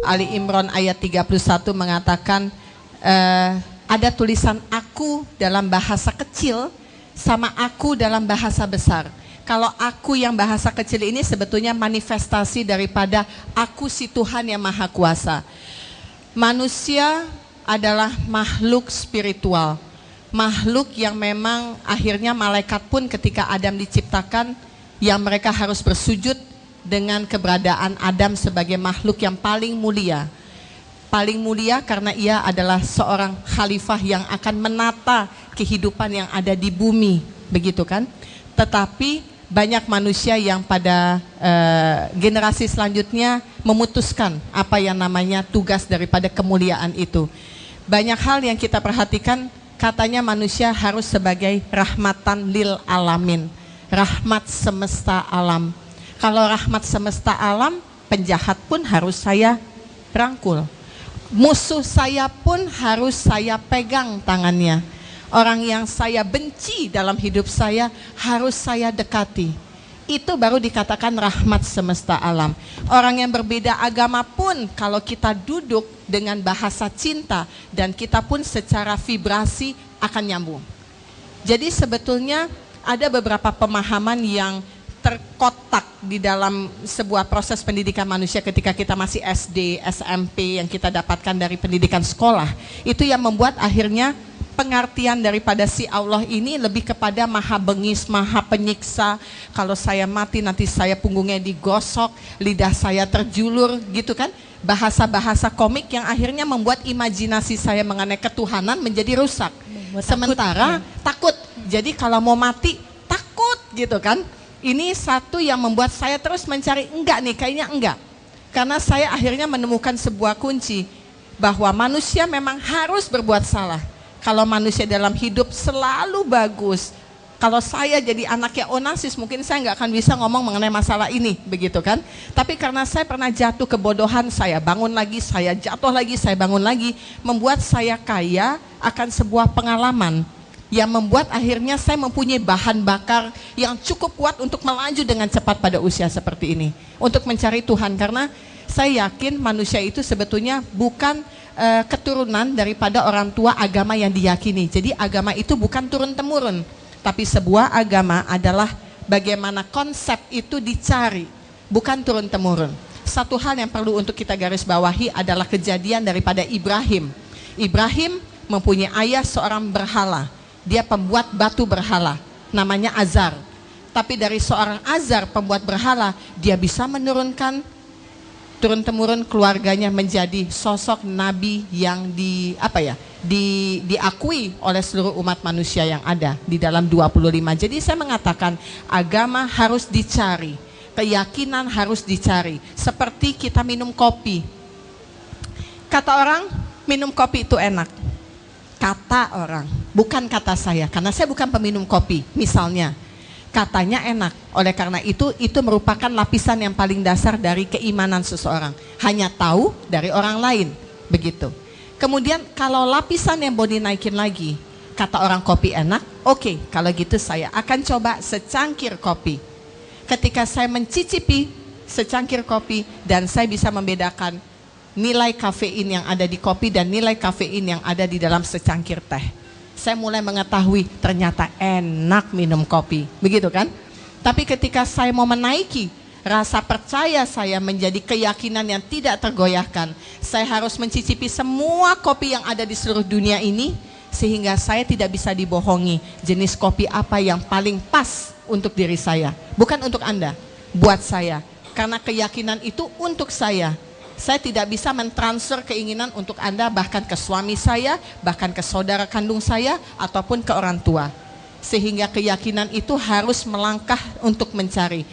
Ali Imran ayat 31 mengatakan ada tulisan aku dalam bahasa kecil sama aku dalam bahasa besar. Kalau aku yang bahasa kecil ini sebetulnya manifestasi daripada aku si Tuhan yang Maha Kuasa. Manusia adalah makhluk spiritual, makhluk yang memang akhirnya malaikat pun ketika Adam diciptakan, yang mereka harus bersujud dengan keberadaan Adam sebagai makhluk yang paling mulia. Paling mulia karena ia adalah seorang khalifah yang akan menata kehidupan yang ada di bumi, begitu kan? Tetapi banyak manusia yang pada generasi selanjutnya memutuskan apa yang namanya tugas daripada kemuliaan itu. Banyak hal yang kita perhatikan, katanya manusia harus sebagai rahmatan lil alamin, rahmat semesta alam. Kalau rahmat semesta alam, penjahat pun harus saya rangkul, musuh saya pun harus saya pegang tangannya. Orang yang saya benci dalam hidup saya harus saya dekati. Itu baru dikatakan rahmat semesta alam. Orang yang berbeda agama pun kalau kita duduk dengan bahasa cinta dan kita pun secara vibrasi akan nyambung. Jadi sebetulnya ada beberapa pemahaman yang terkotak di dalam sebuah proses pendidikan manusia ketika kita masih SD, SMP yang kita dapatkan dari pendidikan sekolah. Itu yang membuat akhirnya pengertian daripada si Allah ini lebih kepada maha bengis, maha penyiksa. Kalau saya mati nanti saya punggungnya digosok, lidah saya terjulur, gitu kan. Bahasa-bahasa komik yang akhirnya membuat imajinasi saya mengenai ketuhanan menjadi rusak. Sementara takut. Jadi kalau mau mati takut, gitu kan. Ini satu yang membuat saya terus mencari, enggak nih, kayaknya enggak. Karena saya akhirnya menemukan sebuah kunci bahwa manusia memang harus berbuat salah. Kalau manusia dalam hidup selalu bagus. Kalau saya jadi anaknya Onassis, mungkin saya nggak akan bisa ngomong mengenai masalah ini, begitu kan? Tapi karena saya pernah jatuh kebodohan, saya bangun lagi, saya jatuh lagi, saya bangun lagi, membuat saya kaya akan sebuah pengalaman yang membuat akhirnya saya mempunyai bahan bakar yang cukup kuat untuk melaju dengan cepat pada usia seperti ini, untuk mencari Tuhan. Karena saya yakin manusia itu sebetulnya bukan keturunan daripada orang tua agama yang diyakini. Jadi agama itu bukan turun-temurun, tapi sebuah agama adalah bagaimana konsep itu dicari, bukan turun-temurun. Satu hal yang perlu untuk kita garis bawahi adalah kejadian daripada Ibrahim. Ibrahim mempunyai ayah seorang berhala, dia pembuat batu berhala, namanya Azar. Tapi dari seorang Azar pembuat berhala, dia bisa menurunkan turun-temurun keluarganya menjadi sosok nabi yang diakui oleh seluruh umat manusia yang ada di dalam 25. Jadi saya mengatakan agama harus dicari, keyakinan harus dicari. Seperti kita minum kopi. Kata orang, minum kopi itu enak. Kata orang, bukan kata saya, karena saya bukan peminum kopi. Misalnya katanya enak, oleh karena itu merupakan lapisan yang paling dasar dari keimanan seseorang. Hanya tahu dari orang lain, begitu. Kemudian kalau lapisan yang mau dinaikin lagi, kata orang kopi enak, oke, kalau gitu saya akan coba secangkir kopi. Ketika saya mencicipi secangkir kopi dan saya bisa membedakan nilai kafein yang ada di kopi dan nilai kafein yang ada di dalam secangkir teh, saya mulai mengetahui ternyata enak minum kopi, begitu kan? Tapi ketika saya mau menaiki rasa percaya saya menjadi keyakinan yang tidak tergoyahkan, saya harus mencicipi semua kopi yang ada di seluruh dunia ini, sehingga saya tidak bisa dibohongi jenis kopi apa yang paling pas untuk diri saya. Bukan untuk Anda, buat saya. Karena keyakinan itu untuk saya. Saya tidak bisa mentransfer keinginan untuk Anda, bahkan ke suami saya, bahkan ke saudara kandung saya, ataupun ke orang tua. Sehingga keyakinan itu harus melangkah untuk mencari.